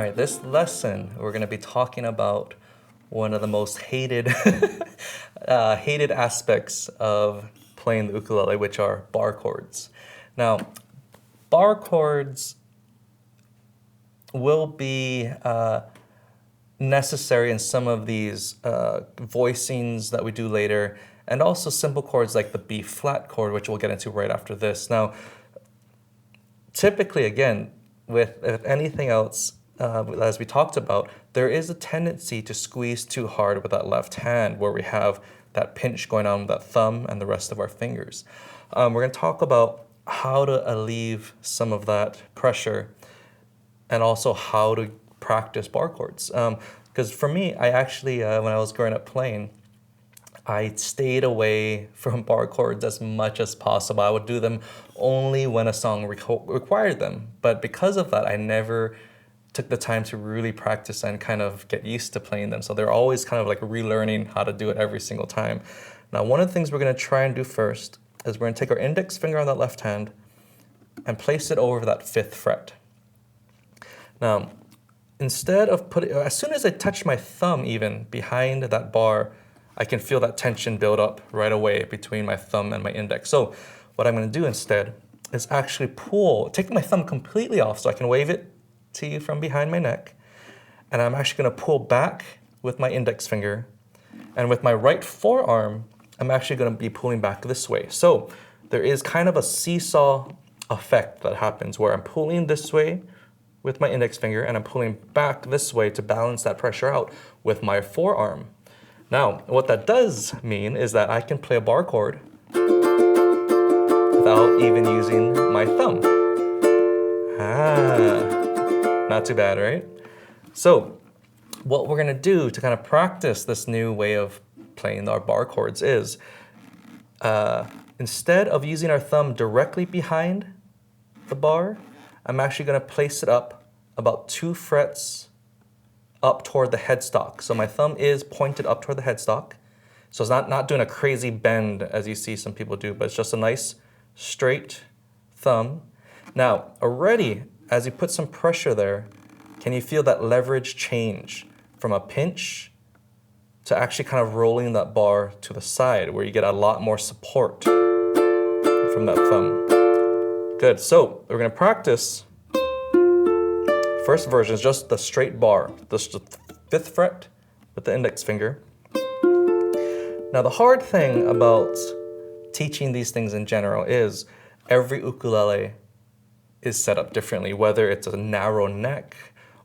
right, this lesson, we're going to be talking about one of the most hated, hated aspects of playing the ukulele, which are bar chords. Now, bar chords will be necessary in some of these voicings that we do later, and also simple chords like the B flat chord, which we'll get into right after this. Now, typically, again, with anything else, as we talked about, there is a tendency to squeeze too hard with that left hand where we have that pinch going on with that thumb and the rest of our fingers. We're going to talk about how to alleviate some of that pressure and also how to practice bar chords. Because for me, I actually, when I was growing up playing, I stayed away from bar chords as much as possible. I would do them only when a song required them. But because of that, I never took the time to really practice and kind of get used to playing them. So they're always kind of like relearning how to do it every single time. Now, one of the things we're going to try and do first is we're going to take our index finger on that left hand and place it over that 5th fret. Now, instead of putting, as soon as I touch my thumb even behind that bar, I can feel that tension build up right away between my thumb and my index. So what I'm going to do instead is actually take my thumb completely off so I can wave it to you from behind my neck. And I'm actually going to pull back with my index finger. And with my right forearm, I'm actually going to be pulling back this way. So there is kind of a seesaw effect that happens where I'm pulling this way with my index finger and I'm pulling back this way to balance that pressure out with my forearm. Now, what that does mean is that I can play a bar chord without even using my thumb. Not too bad, right? So what we're gonna do to kind of practice this new way of playing our bar chords is, instead of using our thumb directly behind the bar, I'm actually gonna place it up about 2 frets up toward the headstock. So my thumb is pointed up toward the headstock. So it's not doing a crazy bend as you see some people do, but it's just a nice straight thumb. Now, already, as you put some pressure there, can you feel that leverage change from a pinch to actually kind of rolling that bar to the side where you get a lot more support from that thumb? Good, so we're gonna practice. First version is just the straight bar, the 5th fret with the index finger. Now the hard thing about teaching these things in general is every ukulele is set up differently, whether it's a narrow neck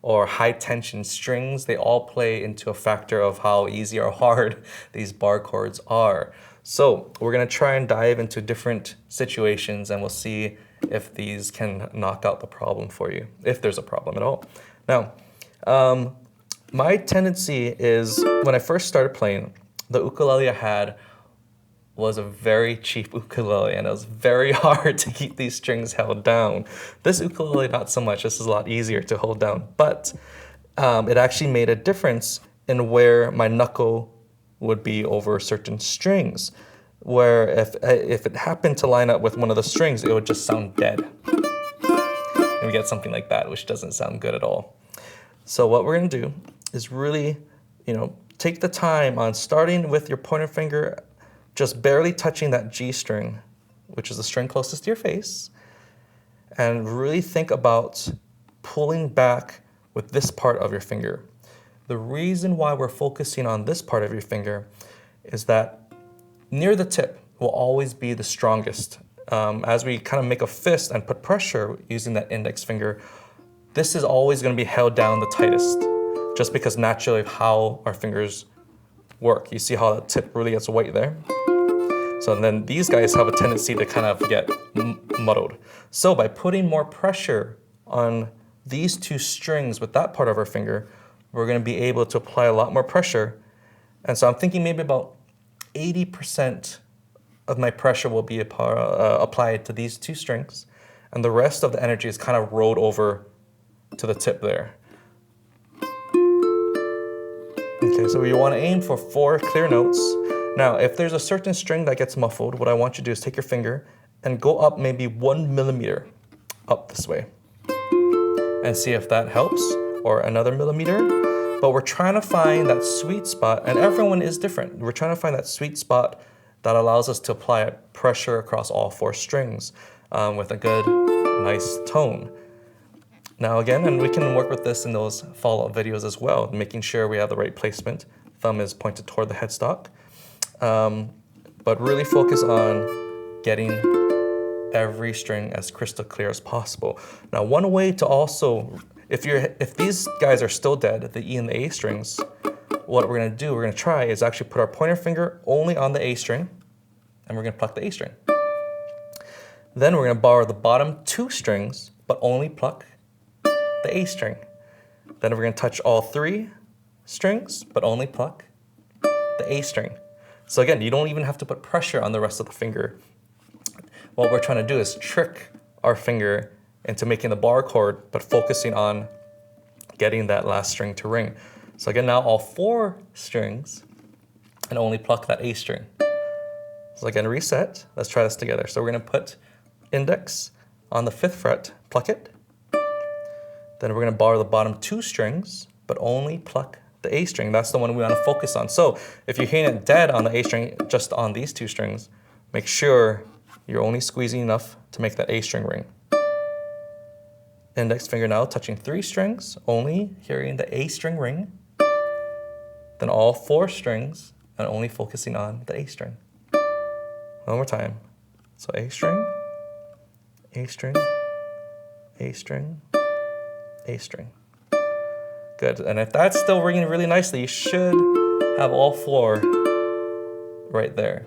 or high tension strings, they all play into a factor of how easy or hard these bar chords are. So we're gonna try and dive into different situations and we'll see if these can knock out the problem for you, if there's a problem at all. Now, my tendency is when I first started playing, the ukulele I had was a very cheap ukulele and it was very hard to keep these strings held down. This ukulele, not so much, this is a lot easier to hold down, but it actually made a difference in where my knuckle would be over certain strings, where if it happened to line up with one of the strings, it would just sound dead. And we get something like that, which doesn't sound good at all. So what we're gonna do is really, take the time on starting with your pointer finger, just barely touching that G string, which is the string closest to your face, and really think about pulling back with this part of your finger. The reason why we're focusing on this part of your finger is that near the tip will always be the strongest. As we kind of make a fist and put pressure using that index finger, this is always going to be held down the tightest, just because naturally of how our fingers work. You see how the tip really gets white there? So then these guys have a tendency to kind of get muddled. So by putting more pressure on these 2 strings with that part of our finger, we're going to be able to apply a lot more pressure. And so I'm thinking maybe about 80% of my pressure will be applied to these 2 strings, and the rest of the energy is kind of rolled over to the tip there. Okay, so you want to aim for 4 clear notes. Now, if there's a certain string that gets muffled, what I want you to do is take your finger and go up maybe 1 millimeter up this way and see if that helps. or another millimeter, but we're trying to find that sweet spot, and everyone is different. We're trying to find that sweet spot that allows us to apply pressure across all 4 strings with a good, nice tone. Now again, and we can work with this in those follow-up videos as well, making sure we have the right placement. Thumb is pointed toward the headstock. But really focus on getting every string as crystal clear as possible. Now one way to also, if these guys are still dead, the E and the A strings, what we're gonna try is actually put our pointer finger only on the A string, and we're gonna pluck the A string. Then we're gonna borrow the bottom 2 strings, but only pluck the A string. Then we're gonna touch all 3 strings, but only pluck the A string. So again, you don't even have to put pressure on the rest of the finger. What we're trying to do is trick our finger into making the bar chord, but focusing on getting that last string to ring. So again, now all 4 strings, and only pluck that A string. So again, reset. Let's try this together. So we're gonna put index on the 5th fret, pluck it. Then we're gonna borrow the bottom 2 strings, but only pluck the A string. That's the one we want to focus on. So if you're hearing it dead on the A string, just on these 2 strings, make sure you're only squeezing enough to make that A string ring. Index finger now touching 3 strings, only hearing the A string ring. Then all 4 strings and only focusing on the A string. One more time. So A string, A string, A string, A string. Good, and if that's still ringing really nicely, you should have all 4 right there.